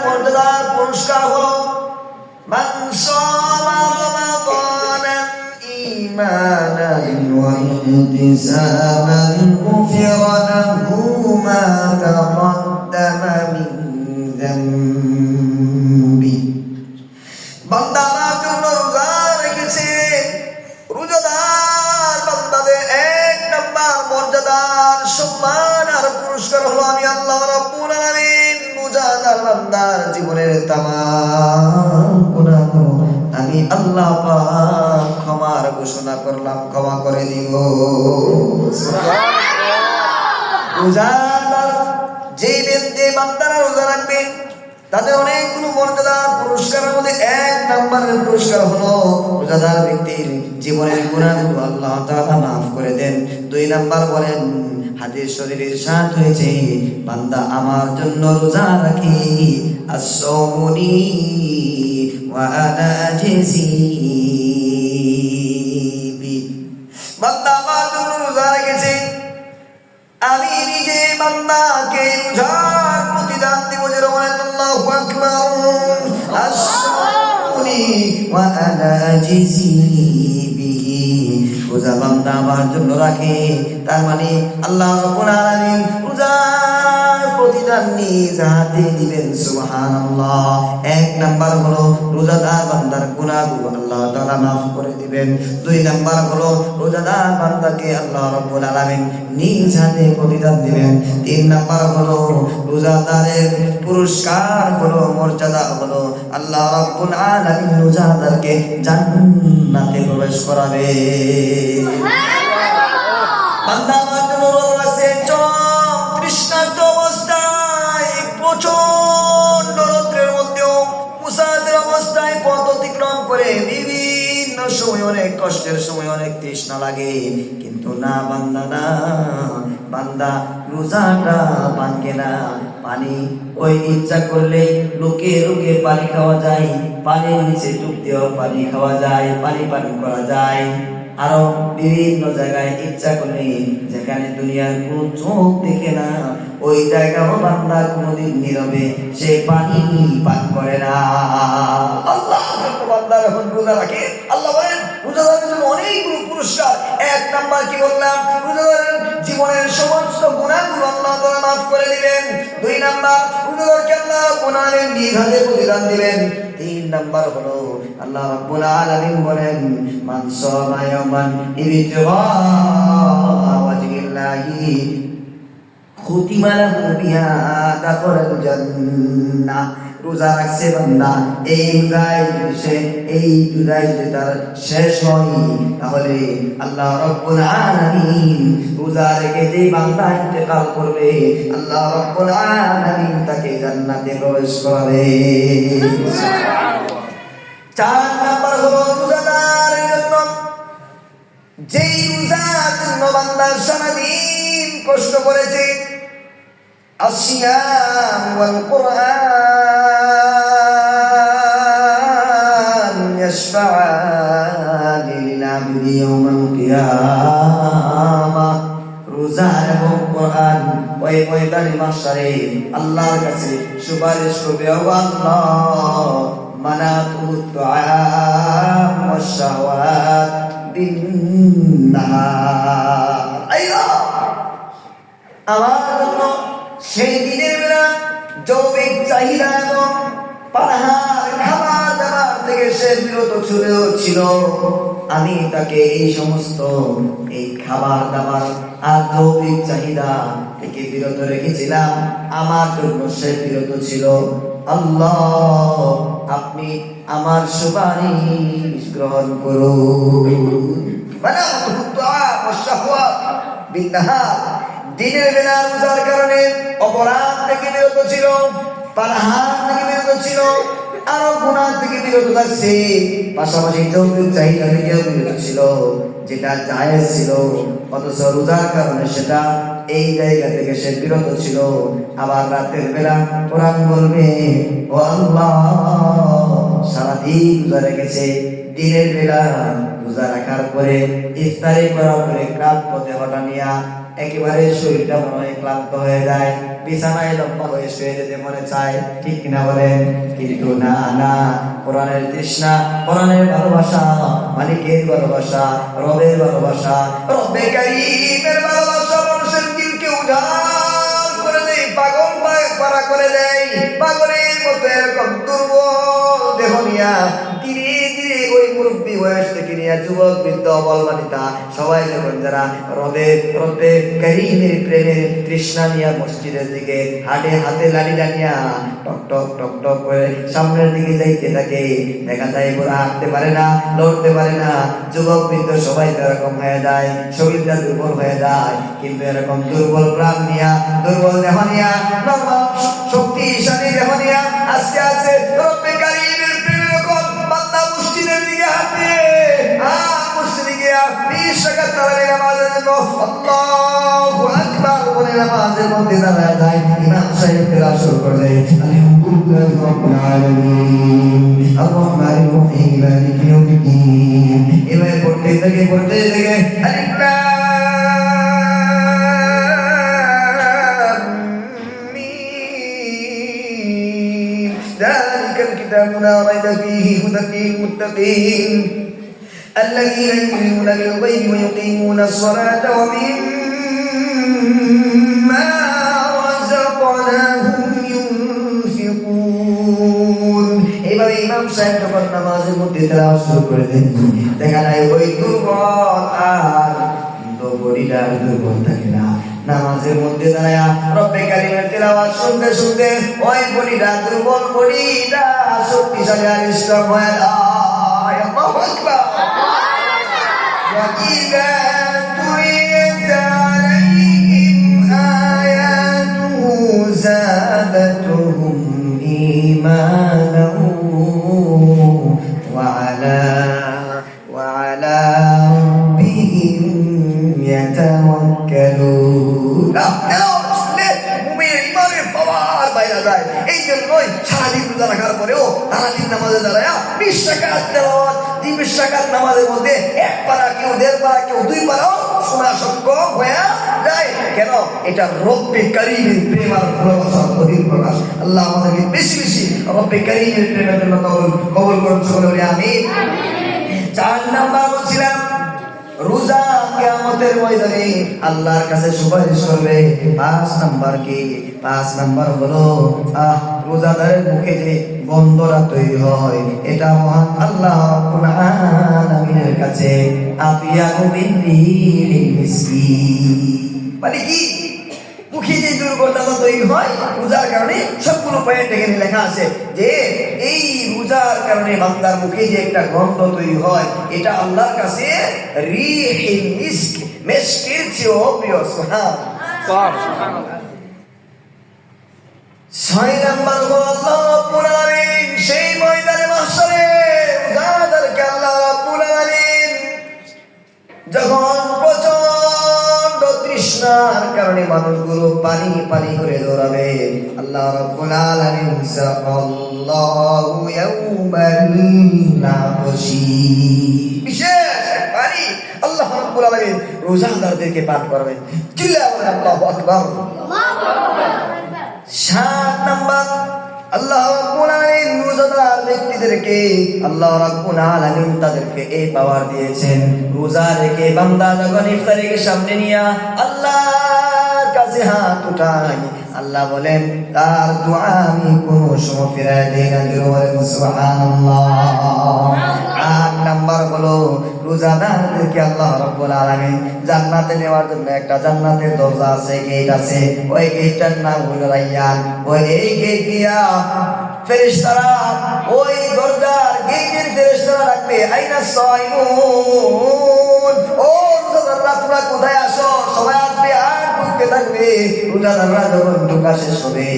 মর্যাদার পুরস্কার হলো মান সামা রমাদানান ঈমানান ওয়া ইহতিসাবান গুফিরা লাহু মা তাকাদ্দামা মিন যামবি। বান্দা আমার জন্য রোজা রেখেছে, রোজাদার বান্দাদের এক নাম্বার মর্যাদার সম্মান আর পুরস্কার হলো আমি আল্লাহ রাব্বুল আলামিন রোজাদার বান্দার জীবনের তামাম গুনাহগুলো আমি আল্লাহ পাক ক্ষমার ঘোষণা করলাম, ক্ষমা করে দিব। রোজাদার যে ব্যক্তি বান্দারা রোজা রাখবেন তাদের অনেকগুলো মর্যাদার পুরস্কারের মধ্যে এক নম্বরের পুরস্কার হলো রোজাদার ব্যক্তির জীবনের গুনাহগুলো আল্লাহ তাআলা মাফ করে দেন। দুই নাম্বার বলেন হাদিস শরীফে ইরশাদ হয়েছে বান্দা আমার জন্য রোজা রাখে as-sawmuni wa ana ajzi bi। বান্দা আমার জন্য রোজা রেখেছে, আমি নিজে বান্দাকে রোজার প্রতিদান দিব। যেরকম আল্লাহু আকবার as-sawmuni wa ana ajzi bihi। রোজা বান্দা আমার জন্য রাখে, তার মানে আল্লাহ রাব্বুল আলামিন রোজার প্রতিদান নিজ হাতে দিবেন। সুবহানাল্লাহ। এক নাম্বার হলো রোজাদার বান্দার গুনাহগুলো আল্লাহ তাআলা মাফ করে দিবেন। দুই নাম্বার হলো রোজাদার বান্দাকে আল্লাহ রাব্বুল আলামিন নিজ হাতে প্রতিদান দিবেন। তিন নাম্বার হলো রোজাদারের পুরস্কার হলো মর্যাদা হলো আল্লাহ রাব্বুল আলামিন রোজাদারকে জান্নাতে প্রবেশ করাবে। বান্দা আমার জন্য রোজা রাখছে, তৃষ্ণার্ত অবস্থায় প্রচন্ড রৌদ্রের মধ্যেও মুসাফির অবস্থায় পথ অতিক্রম করে বিভিন্ন সময় অনেক কষ্টের সময় অনেক তৃষ্ণা লাগে, কিন্তু না বান্দা না, বান্দা রোজাটা ভাঙে না। পানি ওই ইচ্ছা করলে লুকিয়ে লুকিয়ে পানি খাওয়া যায়, পানির নিচে ডুব দিয়েও পানি খাওয়া যায়, পানি পান করা যায়। আরো বিভিন্ন জায়গায় ইচ্ছা করলে যেখানে দুনিয়ার কোন চোখ দেখে না ওই জায়গাও বান্দা কোনোদিন নীরবে সে পানি পান করে না। আল্লাহ বান্দা যখন রোজা রাখে আল্লাহ বলেন রোজাদারের জন্য অনেকগুলো পুরস্কার। এক নাম্বার কি বললাম, রোজাদারের জীবনের সমস্ত গুনাহগুলো আল্লাহ তাআলা মাফ করে দিবেন। দুই নাম্বার রোজাদারকে আল্লাহ গুনাহের নিজ হাতে প্রতিদান দিবেন। তিন নাম্বার হলো আল্লাহ রাব্বুল আলামিন বলেন মান সামা ইয়াওমান ইবতিগা ওয়াজহিল্লাহি খুতিমা লাহু বিহা দাখালাল জান্নাহ। রোজা রাখছে বান্দা, এই রোজায় যদি তার শেষ হয় তাহলে আল্লাহ রাব্বুল আলামিন রোজা রেখে যে বান্দা ইন্তেকাল করবে আল্লাহ রাব্বুল আলামিন তাকে জান্নাতে প্রবেশ করাবে। চার নাম্বার হলো রোজাদারের জন্য যেই রোজার জন্য বান্দা সারাদিন কষ্ট করেছে, আসিয়াম ওয়াল কুরআন ইয়াশফাআনি লিল আবদি ইয়াওমাল কিয়ামাহ। রোজা এবং কোরআন ওই ময়দানে মাহশারে আল্লাহর কাছে সুপারিশ করবে, ও আল্লাহ মানাতুত তুআম ওয়াশ শাহওয়াত বিন-নাহার। আইয়া আমার জন্য সেই দিনের বেলা যৌবিক চাহিদা এবং পানাহার খাবার দাবার থেকে সে বিরত ছিল, আমি তাকে এই সমস্ত এই খাবার দাবার আর যৌবিক চাহিদা থেকে বিরত রেখেছিলাম, আমার জন্য সে বিরত ছিল। আল্লাহ আপনি আমার সুপারিশ গ্রহণ করুন। দিনের বেলা রোজার কারণে অপরাধ থেকে বিরত ছিল, পানাহার থেকে বিরত ছিল, আরো গুনাহ থেকে বিরত থাকছে, পাশাপাশি যৌতুক চাহিদা থেকেও বিরত ছিল, যেটা জায়েজ ছিল, অথচ রোজার কারণে সেটা এই জায়গা থেকে সে বিরত ছিল। আবার রাতের বেলা কোরআন বলবে, ও আল্লাহ সারাদিন রোজা রেখেছে, দিনের বেলা রোজা রাখার পরে ইফতারি করার পরে ক্লান্ত দেহটা নিয়ে একেবারে শরীরটা মনে হয় ক্লান্ত হয়ে যায়, বিছানায় লম্বা হয়ে শুয়ে যেতে মনে চায়, ঠিক কিনা বলেন? কিন্তু না না, কোরআনের তৃষ্ণা, কোরআনের ভালোবাসা, মালিকের ভালোবাসা, রবের ভালোবাসা, রব্বে কারীমের ভালোবাসা মানুষের দিলকে উজাড় করে দেয়, পাগল পারা করে দেয়। পাগলের মতো এরকম দুর্বল দেহ নিয়া ধীরে ধীরে ওই মুরব্বী বয়স থেকে নিয়ে যুবক বৃদ্ধ অবলমানিতা সবাই যখন যারা রব্বে কারীমের প্রেমের তৃষ্ণা নিয়ে মসজিদের দিকে হাতে লাঠি টানিয়া টক টক টক টক করে সামনের দিকে যাইতে থাকে, দেখা যায় ওরা হাঁটতে পারে না, লড়তে পারে না। যুবক বৃদ্ধ সবাই তো এরকম হয়ে যায়, শরীরটা দুর্বল হয়ে যায়। কিন্তু এরকম দুর্বল প্রাণ নিয়া, দুর্বল দেহ নিয়া, শক্তিশালী দেহ নিয়া আস্তে আস্তে রব্বে কারীমের প্রেমের কোন বান্দা মসজিদের দিকে হাঁটে। মসজিদে গিয়া 20 রাকাত তারাবি নামাজের জন্য আল্লাহু আকবার বলে নামাজের মধ্যে দাঁড়ায় যায়। ইমাম সাহেব তেলাওয়াত শুরু করলে আলহামদুলিল্লাহি রাব্বিল আলামিন আর-রাহমানির রহিম মালিকি ইয়াউমিদ্দিন, এভাবে পড়তে থাকে আলিফ লাম মিম যালিকাল কিতাবু লা রাইবা ফীহি হুদাল লিল মুত্তাকিন الذين يؤمنون بالغيب ويقيمون الصلاة ومما رزقناهم ينفقون। এইভাবে ইমাম সাহেব যখন নামাজের মধ্যে তেলাওয়াত শুরু করে দেন, দেখা যায় ওই দুর্বল আর বডিটা দুর্বল থাকে না। নামাজের মধ্যে দাঁড়ায়া রব্বে কারীমের তেলাওয়াত শুনতে শুনতে ওই বডিটা, দুর্বল বডিটা শক্তিশালী আর স্ট্রং হয়ে যায়। আল্লাহু আকবার। وَإِذَا تُلِيَتْ عَلَيْهِمْ آيَاتُهُ زَادَتْهُمْ إِيمَانًا وَعَلَى رَبِّهِمْ يَتَوَكَّلُونَ। এই জন্যই সারাদিন রোজা রাখার পরেও সারাদিন নামাজে দাঁড়ায় 20 রাকাত তেলাওয়াত, 20 রাকাত নামাজের মধ্যে 1 পারা, কেউ 1.5 পারা, কেউ 2 পারাও শোনা সক্ষম হয়ে যায়। কেন? এটা রব্বে কারীমের প্রেম আর ভালোবাসার বহিঃপ্রকাশ। আল্লাহ আমাদেরকে বেশি বেশি রব্বে কারীমের প্রেমের জন্য কবুল করুন, সকলে বলি আমিন। 4 নাম্বার বলছিলাম, রোজা কিয়ামতের ময়দানে আল্লাহর কাছে সুপারিশ করবে। 5 নাম্বার কি? 5 নাম্বার হলো রোজাদারের মুখে যে গন্ধটা তৈরি হয়, এটা মহান আল্লাহ রাব্বুল আলামিনের কাছে আতিয়াবু মিন রিহিল মিসকি। মানে কি? মুখে যে দুর্গন্ধটা তৈরি হয় রোজার কারণে, সবগুলো পয়েন্ট এখানে লেখা আছে যে এই রোজার কারণে বান্দার মুখে যে একটা গন্ধ তৈরি হয়, এটা আল্লাহর কাছে রিহিল মিস্ক, মিস্কের চেয়েও প্রিয়। সুবহানাল্লাহ। 6 নাম্বার হলো আল্লাহ রাব্বুল আলামিন সেই ময়দানে মাহশরে রোজাদারকে আল্লাহ রাব্বুল আলামিন যখন প্রচন্ড তৃষ্ণার কারণে মানুষগুলো পানি পানি করে দৌড়াবে, আল্লাহ রাব্বুল আলামিন সাল্লাল্লাহু ইয়াউমান নাবশি, বিশেষ পানি আল্লাহ রাব্বুল আলামিন রোজাদারদেরকে পান করবেন। চিল্লায়া বলেন আল্লাহু আকবার। 7 নাম্বার, আল্লাহ রাব্বুল আলামিন রোজাদার ব্যক্তিদেরকে আল্লাহ রাব্বুল আলামিন তাদেরকে এই পাওয়ার দিয়েছেন, রোজা রেখে বান্দা যখন ইফতারিকে সামনে নিয়ে আল্লাহর কাছে হাত উঠায়, আল্লাহ বলেন তার দোয়া আমি কোনো সময় ফিরায় দেই না। বলেন সুবহানাল্লাহ। 8 নাম্বার হলো রোজাদারদেরকে আল্লাহ রাব্বুল আলামিন জান্নাতে নেওয়ার জন্য একটা জান্নাতের দরজা আছে, গেট আছে, ওই গেটটার নাম হলো রায়্যান। ওই গেট দিয়া ফেরেশতারা, ওই দরজার গেটের ফেরেশতারা ডাকবে আইনা সাইমুন, ও রোজাদাররা তোমরা কোথায় আসো? সবাই আসবে আর ঢুকতে থাকবে। রোজাদাররা যখন ঢোকা শেষ হবে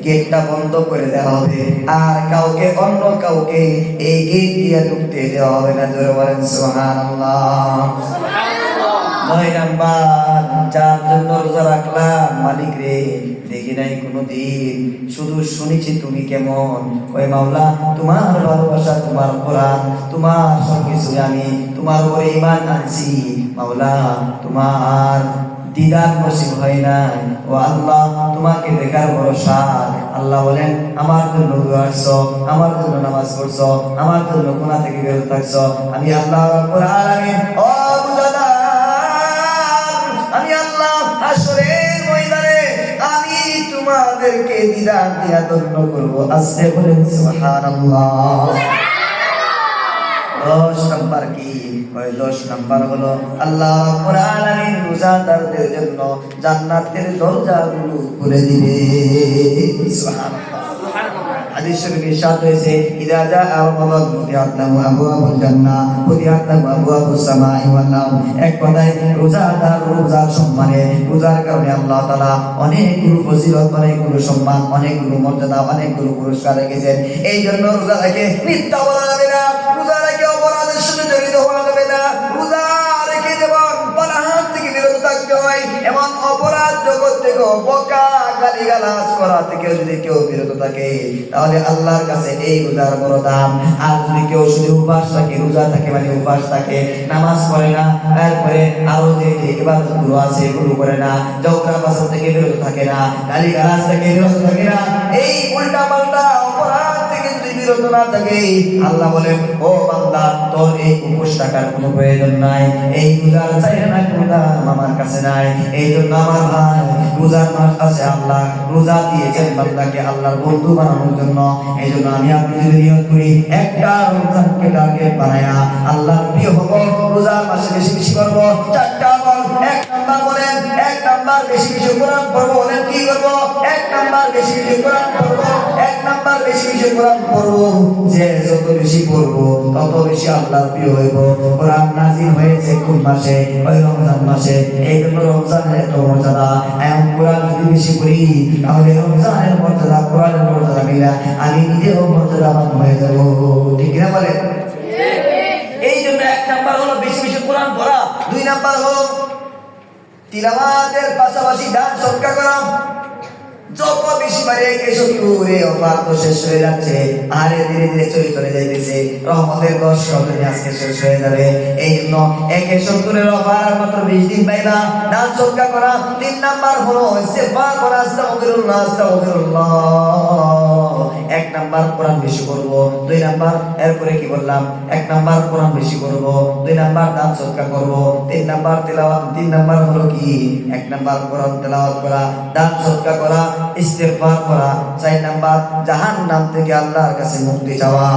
গেটটা বন্ধ করে দেওয়া হবে, আর কাউকে অন্য কাউকে এই গেট দিয়ে ঢুকতে দেওয়া হবে না। জোরে বলেন সুবহানাল্লাহ। 9 নাম্বার, যার জন্য রোজা রাখলাম মালিক রে দেখি নাই কোনোদিন, শুধু শুনেছি তুমি কেমন। ওই মাওলা তোমার ভালোবাসা, তোমার কোরআন, তোমার সবকিছু আমি তোমার উপরে ঈমান আনছি। মাওলা তোমার দিদার নসিব হয় না। ও আল্লাহ, তোমাকে দেখার ভরসা। আল্লাহ বলেন, আমার জন্য দোয়া করছো, আমার জন্য নামাজ পড়ছো, আমার জন্য গুনাহ থেকে বিরত থাকছো, আমি আল্লাহ রাব্বুল আলামিন ও বুঝাদার, আমি আল্লাহ হাসরের ময়দানে আমি তোমাদেরকে দিদার দিয়া ধন্য করবো। আস্তে বলেন সুবহানাল্লাহ। 10 নাম্বার কি? 10 নাম্বার হলো আল্লাহ রাব্বুল আলামিন রোজাদারদের জন্য জান্নাতের দরজাগুলো খুলে দিবে। সুবহানাল্লাহ। হাদিস শরীফে ইরশাদ হয়েছে, ইযা জাআ রমাদান ফুতিহাত লাহু আবওয়াবুল জান্নাহ ফুতিহাত লাহু আবওয়াবুস সামাই ওয়াল আরদ। এক কথায় রোজাদার রোজার সম্মানে, রোজার কারণে আল্লাহ তাআলা অনেকগুলো ফজিলত, অনেকগুলো সম্মান, অনেকগুলো মর্যাদা, অনেকগুলো পুরস্কার রেখেছেন। এই জন্য রোজা রেখে মিথ্যা বলা যাবে না, রোজা রেখে অপরাধের সাথে জড়িত হওয়া যাবে না, রোজা রেখে যেমন পানাহার থেকে বিরত থাকতে হয়, এমন অপরাধ জগৎ থেকে বকা গালিগালাজ করা থেকে যদি কেউ বিরত থাকে তাহলে আল্লাহর কাছে এই রোজার বড় দাম। আর যদি কেউ শুধু উপবাস থাকে, রোজা থাকে মানে উপবাস থাকে, নামাজ পড়ে না, তারপরে আরো যে ইবাদতগুলো আছে এগুলো করে না, ঝগড়া ফাসাদ থেকে বিরত থাকে না, গালিগালাজ থেকে বিরত থাকে না, এই উল্টা পাল্টা অপরাধ থেকে যদি বিরত না থাকে, আল্লাহ বলেন, ও বান্দা, তোর এই উপোস থাকার কোনো প্রয়োজন নাই, এই রোজার চাইলে না কোনো দাম আমার কাছে নাই। এই জন্য আমার ভাই, রোজার মাস আছে, আল্লাহ রোজা দিয়েছেন বান্দাকে আল্লাহর বন্ধু বানানোর জন্য। এই জন্য আমি আপনি যদি নিয়ত করি একটা রমজানকে টার্গেট বানায়া আল্লাহর প্রিয় হব, রোজার মাসে বেশি বেশি করবো, 4টা আমল। 1 নাম্বার বলেন, 1 নাম্বার বেশি বেশি কোরআন পড়বো। বলেন কি করবো? 1 নাম্বার বেশি বেশি কোরআন পড়বো, 1 নাম্বার বেশি বেশি কোরআন পড়বো। যে যত বেশি পড়বো তত বেশি আল্লাহর প্রিয় হইব। কোরআন নাযিল হয়েছে কোন মাসে? ওই রমজান মাসে। এই জন্য রমজানের এত মর্যাদা। এখন কোরআন যদি বেশি পড়ি তাহলে রমজানের মর্যাদা, কোরআনের মর্যাদা মিলা আমি নিজেও মর্যাদাবান হয়ে যাবো। ঠিক না বলেন? এই জন্য 1 নাম্বার হলো বেশি বেশি কোরআন পড়া, 2 নাম্বার হলো তিলাওয়াতের পাশাপাশি দান সদকা করা। যত বেশি পারে এসব করে অফার তো শেষ হয়ে যাচ্ছে, আরে ধীরে ধীরে চলে যাইতেছে। রহমতের 10 রজনী আজকে শেষ হয়ে যাবে। এই জন্য 170 অফার আর মাত্র 20 দিন পাইবা। দান সদকা করা। 3 নাম্বার হলো ইস্তেগফার করা, আস্তাগফিরুল্লাহ আস্তাগফিরুল্লাহ। 1 নাম্বার কোরআন বেশি করব, 2 নাম্বার এরপরে কি বললাম? 1 নাম্বার কোরআন বেশি করব, 2 নাম্বার দান সদকা করব, 3 নাম্বার তেলাওয়াত। 3 নাম্বার হলো কি? 1 নাম্বার কোরআন তেলাওয়াত করা, দান সদকা করা, ইস্তেগফার করা, 4 নাম্বার জাহান্নাম থেকে আল্লাহর কাছে মুক্তি চাওয়া।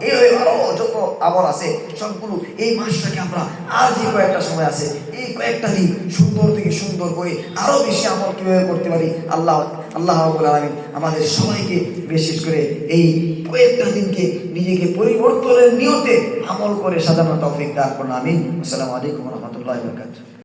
এই আরো যত আমল আছে সবগুলো এই মাসটাকে আমরা আর যে কয়েকটা সময় আছে এই কয়েকটা দিন সুন্দর থেকে সুন্দর করে আরো বেশি আমল কিভাবে করতে পারি আল্লাহ রাব্বুল আলামিন আমাদের সবাইকে বিশেষ করে এই কয়েকটা দিনকে নিজেকে পরিবর্তনের নিয়তে আমল করে সাজানোর তৌফিক দান করুন। আমিন। আসসালামু আলাইকুম ওয়া রাহমাতুল্লাহি ওয়া বারাকাতুহু।